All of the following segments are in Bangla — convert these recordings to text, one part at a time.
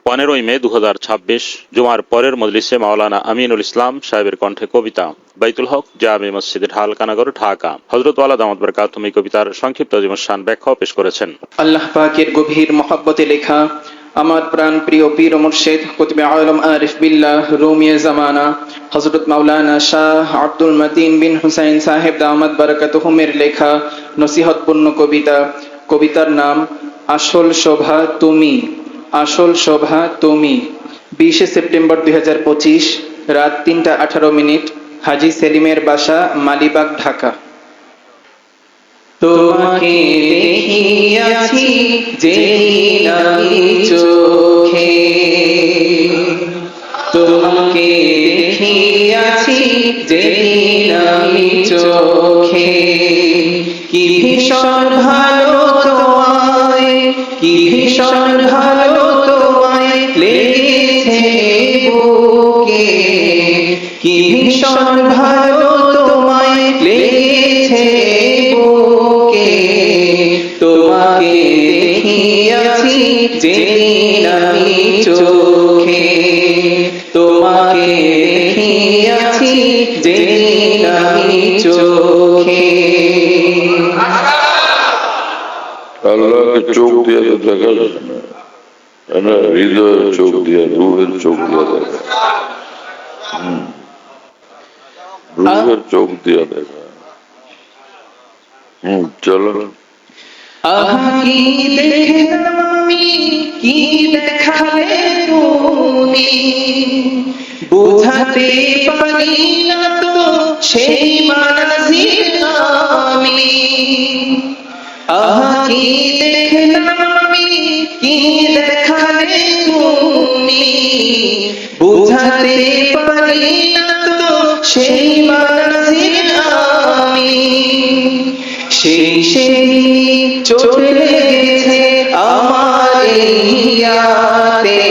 15ই মে 2026 জুমার পরের মজলিসে মাওলানা আমিনুল ইসলাম সাহেবের কণ্ঠে কবিতা বাইতুল হক জামে মসজিদের ঢালকানগর ঢাকা। হযরত ওয়ালা দামাত বরকাতুহু এই কবিতার সংক্ষিপ্ত জীবনশান ব্যাখ্যা পেশ করেছেন। আল্লাহ পাকের গভীর মহব্বতে লেখা আমার প্রাণ প্রিয় পীর ও মুর্শিদ কুতুবে আলম আরিফ বিল্লাহ রুমিয়ে জামানা হযরত মাওলানা শাহ আব্দুল মতিন বিন হুসাইন সাহেব দামাত বরকাতুহুমের লেখা নসিহতপূর্ণ কবিতা। কবিতার নাম আসল শোভা তুমি। আসল শোভা তুমি। 20 সেপ্টেম্বর 2025 রাত 3:18 হাজী সেলিমের বাসা মালিবাগ, ঢাকা। তোমাকে দেখিয়াছি যেদিন আমি চোখে, তোমাকে দেখিয়াছি যেদিন আমি চোখে, কি ভীষণ ভালো তোমায়, কি ভীষণ ভালো তোমায় লেগেছে বুকে, কি ভীষণ ভালো তোমায় লেগেছে বুকে, তোমাকে দেখিয়াছি যেদিন আমি চোখে, তোমাকে দেখিয়াছি যেদিন আমি চোখে। আল্লাহকে চোখ দিয়ে তো দেখা যায় না, হৃদয়ের চোখ দিয়ে, রুহের চোখ দিয়ে দেখা, রুহের চোখ দিয়ে দেখা। চলো। আহা কি দেখলাম আমি, কি দেখালে তুমি, বুঝাতে পারি না তো সেই মানজির আমি। আহা কি দেখলাম আমি, কি দেখালে তুমি, বুঝাতে পারি না তো সেই মানজির আমি। সেই সেই চোট লেগেছে আমার হিয়াতে,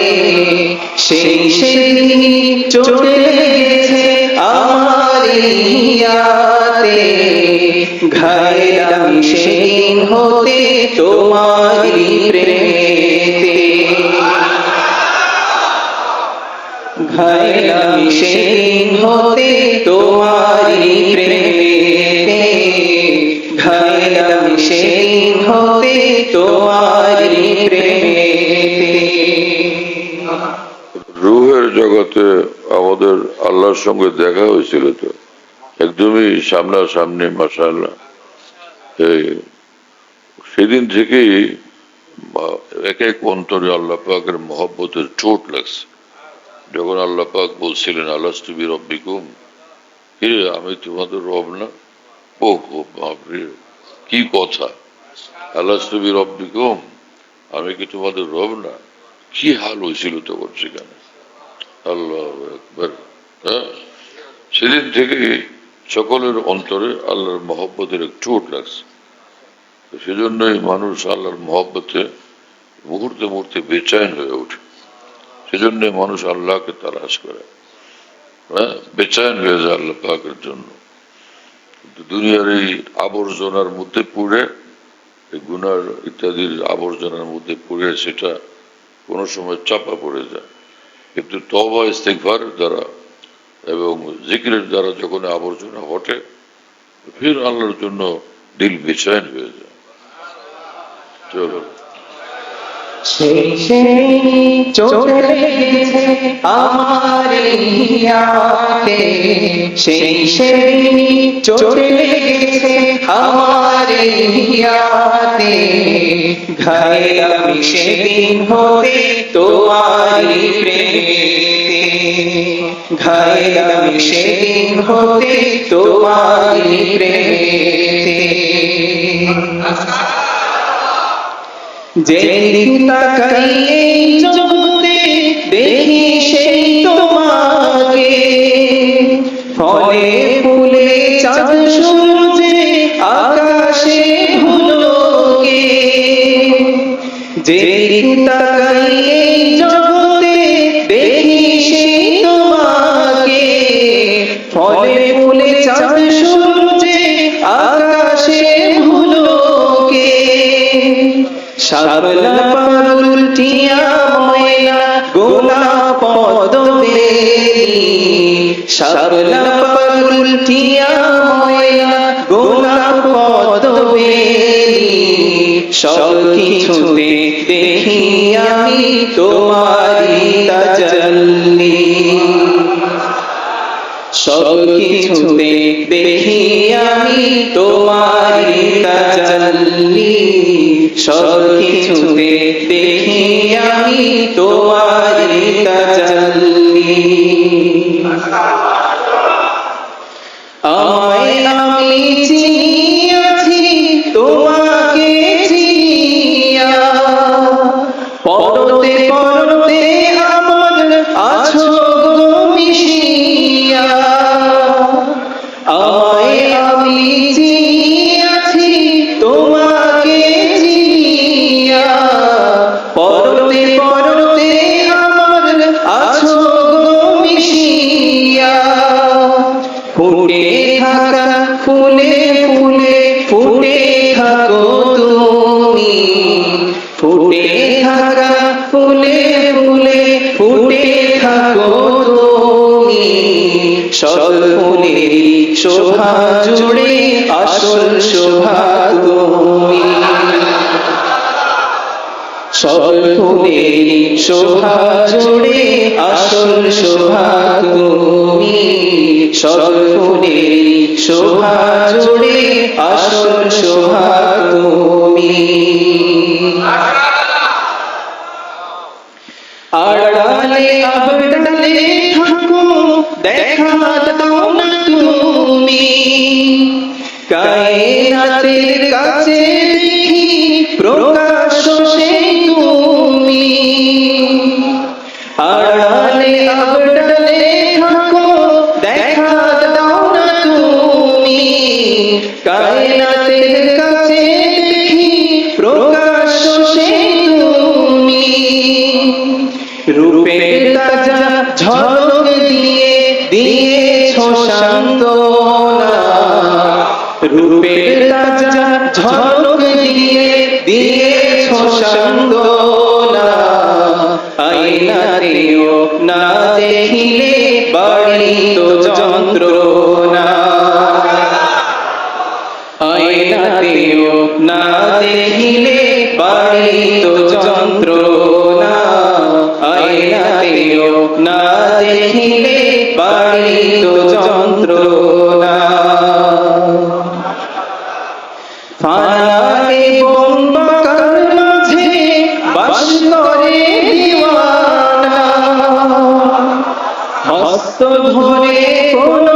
সেই সেই চোট লেগেছে আমার হিয়াতে, ঘায়লাম সেদিন হতে তোমারি প্রেমেতে, ঘায়লাম সেদিন হতে তোমারি প্রেমেতে, ঘায়লাম সেদিন হতে তোমারি প্রেমেতে। রুহের জগতে আমাদের আল্লাহর সঙ্গে দেখা হয়েছিল তো একদমই সামনাসামনি, মাশাআল্লাহ। সেদিন থেকেই এক এক অন্তরে আল্লাহ পাকের মহব্বতের চোট লাগছে। যখন আল্লাহ পাক বলছিলেন আলাস্তু বিরব্বিকুম, আমি তোমাদের রব না? ও বাপরে, কি কথা! আলাস্তু বিরব্বিকুম, আমি কি তোমাদের রব না? কি হাল হয়েছিল তখন সেখানে! আল্লাহু আকবার। সেদিন থেকে সকলের অন্তরে আল্লাহর মহব্বতের এক চোট লাগছে। সেজন্যই মানুষ আল্লাহর মহব্বতে মুহূর্তে মুহূর্তে বেচैन হয়ে ওঠে। সেজন্য মানুষ আল্লাহকে তালাশ করে, বেচैन হয়ে যায় আল্লাহ পাকের জন্য। দুনিয়ার এই আবর্জনার মধ্যে পড়ে, গুনার ইত্যাদির আবর্জনার মধ্যে পড়ে সেটা কোনো সময় চাপা পড়ে যায়। কিন্তু তওবা ইস্তিগফারের দ্বারা এবং জিকিরের দ্বারা যখন আবর্জনা হটে, ফির আল্লাহর জন্য দিল বেচैन হয়ে যায়। চলো। সেই সেই চোট লেগেছে আমার হিয়াতে, সেই সেই চোট লেগেছে আমার হিয়াতে, ঘায়লাম সেদিন হতে তোমারি প্রেমেতে, ঘায়লাম সেদিন হতে তোমারি প্রেমেতে। যেদিন তাকাই এই জগতে দেখি সেই তোমাকে, ফলে ফুলে চাঁদ সূর্যে আকাশে ভুলোকে, যেদিন তাকাই এই জগতে দেখি সেই তোমাকে, ফলে ফুলে চাঁদ সূর্যে আকাশে ভুলোকে, শাপলা পারুল টিয়া ময়না শাপলা ফাগুল টিয়া ময়না গোলাপ পদ্মবেলি সব কিছুতে দেখি আমি তোমারি তাজাল্লি সব কিছুতে দেখি আমি তোমারি তাজাল্লি সব কিছুতে দেখি আমি তোমারি তাজাল্লি আমায় আমি চিনিয়াছি তোমাকে চিনিয়া পরতে পরতে আমার আছো গো মিশিয়া আমায় আমি চিনিয়াছি তোমাকে চিনিয়া পরতে পরতে আমার আছো গো মিশিয়া ফুটে থাকা ফুলে ফুলে ফুটে থাকো তুমি ফুটে থাকা ফুলে ফুলে ফুটে থাকো তুমি সব ফুলেরই শোভা জুড়ে আসল শোভা তুমি সব ফুলেরই শোভা জুড়ে আসল শোভা তুমি সব ফুলেরই শোভা জুড়ে আসল শোভা তুমি আড়ালে আবডালে থাকো দেখা দাও না তুমি কায়নাতের কাছে দেখি প্রকাশ সেই তুমি আড়ালে আবডালে থাকো দেখা দাও না তুমি কায়নাতের কাছে দেখি প্রকাশ সেই তুমি রূপের তাজা ঝলক দিয়ে দিয়েছো সান্ত্বনা রূপের তাজা ঝলক দিয়ে দিয়েছো সান্ত্বনা আয়নাতেও না দেখিলে বাড়িত যন্ত্রণা আয়নাতেও না দেখিলে বাড়িত যন্ত্রণা আয়নাতেও না দেখিলে বাড়িত যন্ত্রণা ফানা এবং বাঁকার মাঝে বাস করে দিওয়ানা হস্ত ধরে কোন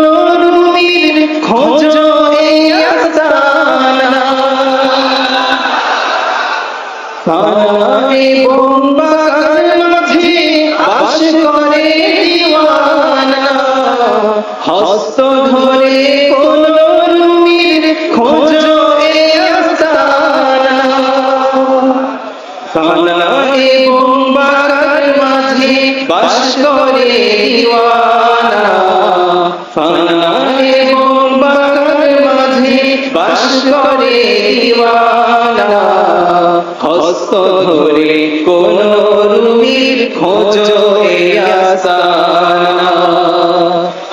রুমির খোঁজো এই আস্তানা ফানা এবং বাঁকার মাঝে বাস করে দিওয়ানা হস্ত ধরে কোন রুমির খোঁজো এই আস্তানা ফানা এবং বাঁকার মাঝে বাস করে দিওয়ানা ফানা এবং বাঁকার মাঝে বাস করে দিওয়ানা হস্ত ধরে কোন রুমির খোঁজো এই আস্তানা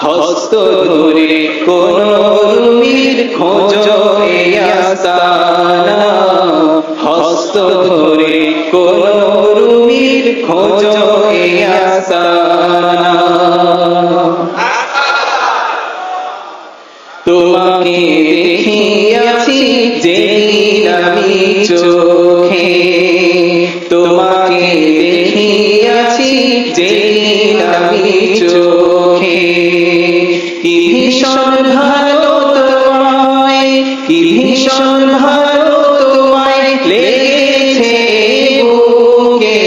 হস্ত ধরে কোন রুমির খোঁজো এই আস্তানা হস্ত ধরে কোন রুমির খোঁজো এই আস্তানা তোমাকে দেখিয়াছি যেদিন আমি চোখে তোমাকে দেখিয়াছি যেদিন আমি চোখে কি ভীষণ ভালো তোমায় কি ভীষণ ভালো তোমায় লেগেছে বুকে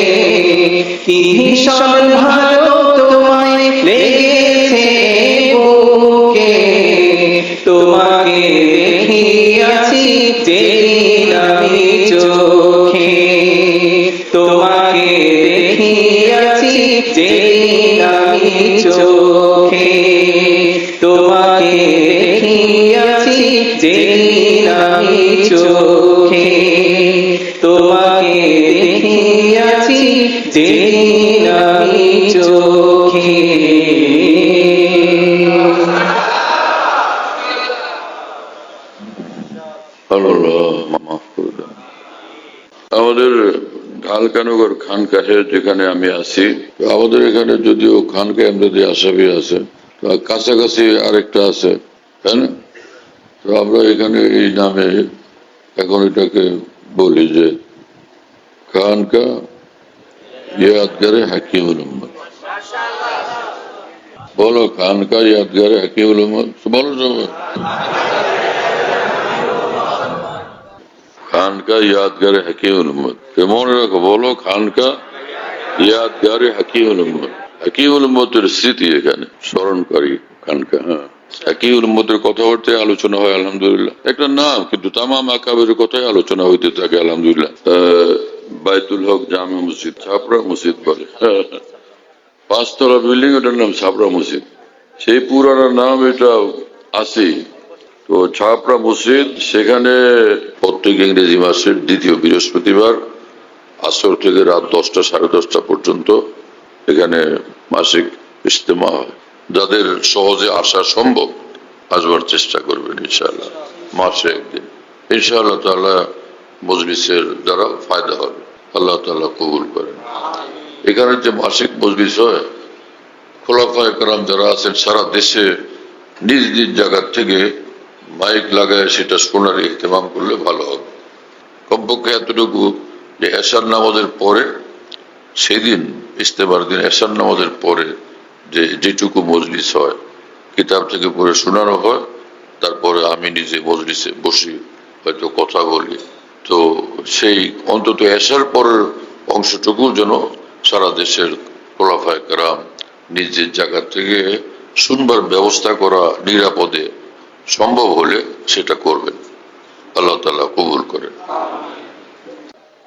কি ভীষণ ভালো তোমায় লেগেছে বুকে তোমাকে দেখিয়াছি যেদিন আমি চোখে তোমাকে দেখিয়াছি যেদিন আমি চোখে তোমাকে দেখিয়াছি যেদিন আমি চোখে তোমাকে দেখিয়াছি যেদিন আমি চোখে ঢাকানগর খানকাহে যেখানে আমি আছি, আমাদের এখানে যদিও খানকা এমনি আসামি আছে, তো কাছাকাছি আরেকটা আছে, তাই না? তো আমরা এখানে এই নামে এখন এটাকে বলি যে খানকা ইয়াদগারে হাকিমুল উম্মত। বলো খানকা ইয়াদগারে হাকিমুল উম্মত, বলো সবাই খানকা ইয়াদগারে হাকিমুল উম্মত। মনে রাখো, বলো খানকা ইয়াদগারে হাকিমুল উম্মত। হাকিমুল উম্মতের স্মৃতি এখানে স্মরণকারী খানকা। হ্যাঁ, হাকিমুল উম্মতের কথাবার্তায় আলোচনা হয় আলহামদুলিল্লাহ, একটা নাম, কিন্তু তামাম আকাবের কথাই আলোচনা হইতে থাকে আলহামদুলিল্লাহ। বাইতুল হক জামে মসজিদ, ছাপড়া মসজিদ বলে, 5 তলা বিল্ডিং, এটার নাম ছাপড়া মসজিদ। সেই পুরানো নাম এটা আছে। তো ছাপড়া মসজিদ, সেখানে প্রত্যেক ইংরেজি মাসের দ্বিতীয় বৃহস্পতিবার আসর থেকে রাত 10টা সাড়ে 10টা পর্যন্ত এখানে মাসিক ইজতেমা হয়। যাদের সহজে আসা সম্ভব আসবার চেষ্টা করবেন ইনশাআল্লাহ, মাসে একদিন ইনশাআল্লাহ তাআলা মজলিসের দ্বারা ফায়দা হবে, আল্লাহ তাআলা কবুল করেন। এখানে যে মাসিক মজলিস হয়, খোলাফায়ে কেরাম যারা আছেন সারা দেশে নিজ নিজ জায়গা থেকে মাইক লাগায় সেটা শোনার ইহতেমাম করলে ভালো হবে। কমপক্ষে এতটুকু যে এশার নামাজের পরে, সেদিন ইজতেমার দিন এশার নামাজের পরে যেটুকু মজলিস হয়, কিতাব থেকে পড়ে শোনানো হয়, তারপরে আমি নিজে মজলিসে বসি, হয়তো কথা বলি। তো সেই অন্তত এশার পরের অংশটুকু যেন সারা দেশের খোলাফায়ে কেরাম নিজের জায়গা থেকে শুনবার ব্যবস্থা করা নিরাপদে সম্ভব হলে সেটা করবেন, আল্লাহ তাআলা কবুল করেন।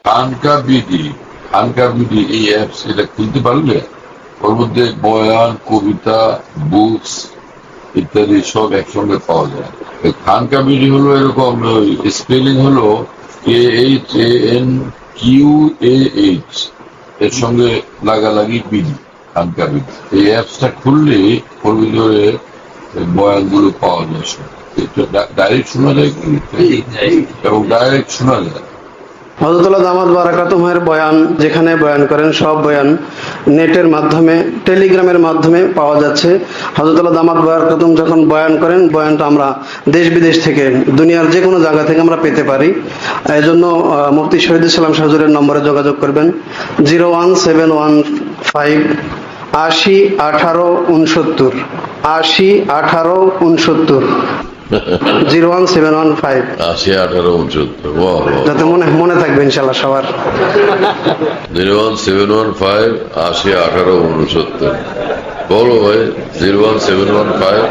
খানকা বিডি এই অ্যাপস, এটা খুলতে পারলে ওর মধ্যে বয়ান, কবিতা, বুকস ইত্যাদি সব একসঙ্গে পাওয়া যায়। খানকা বিডি হলো এরকম, স্পেলিং হলো KHANQAH, এর সঙ্গে লাগালাগি বিডি, খানকা বিডি। এই অ্যাপসটা খুললে ওর ভিতরে বয়ানগুলো পাওয়া যায়, ডাইরেক্ট শোনা যায় এবং ডাইরেক্ট শোনা যায়। হযরতুল্লাহ দামাত বারাকাতুহুর বয়ান, যেখানে বয়ান করেন, সব বয়ান নেটের মাধ্যমে, টেলিগ্রামের মাধ্যমে পাওয়া যাচ্ছে। হযরতুল্লাহ দামাত বারাকাতুহু যখন বয়ান করেন, বয়ানটা আমরা দেশ বিদেশ থেকে, দুনিয়ার যে কোনো জায়গা থেকে আমরা পেতে পারি। এই জন্য মুফতি শহীদুল ইসলাম শাহ হুজুরের নম্বরে যোগাযোগ করবেন, 01715 80 18 69, 80 18 69, 01715, 80 18 69, যাতে মনে থাকবে ইনশাআল্লাহ সবার। 01715 80 18 69। বলো ভাই, 01715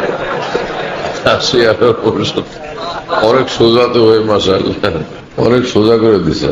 80 18 69। অনেক সোজা তো ভাই, মাশাআল্লাহ, অনেক সোজা করে দিছে।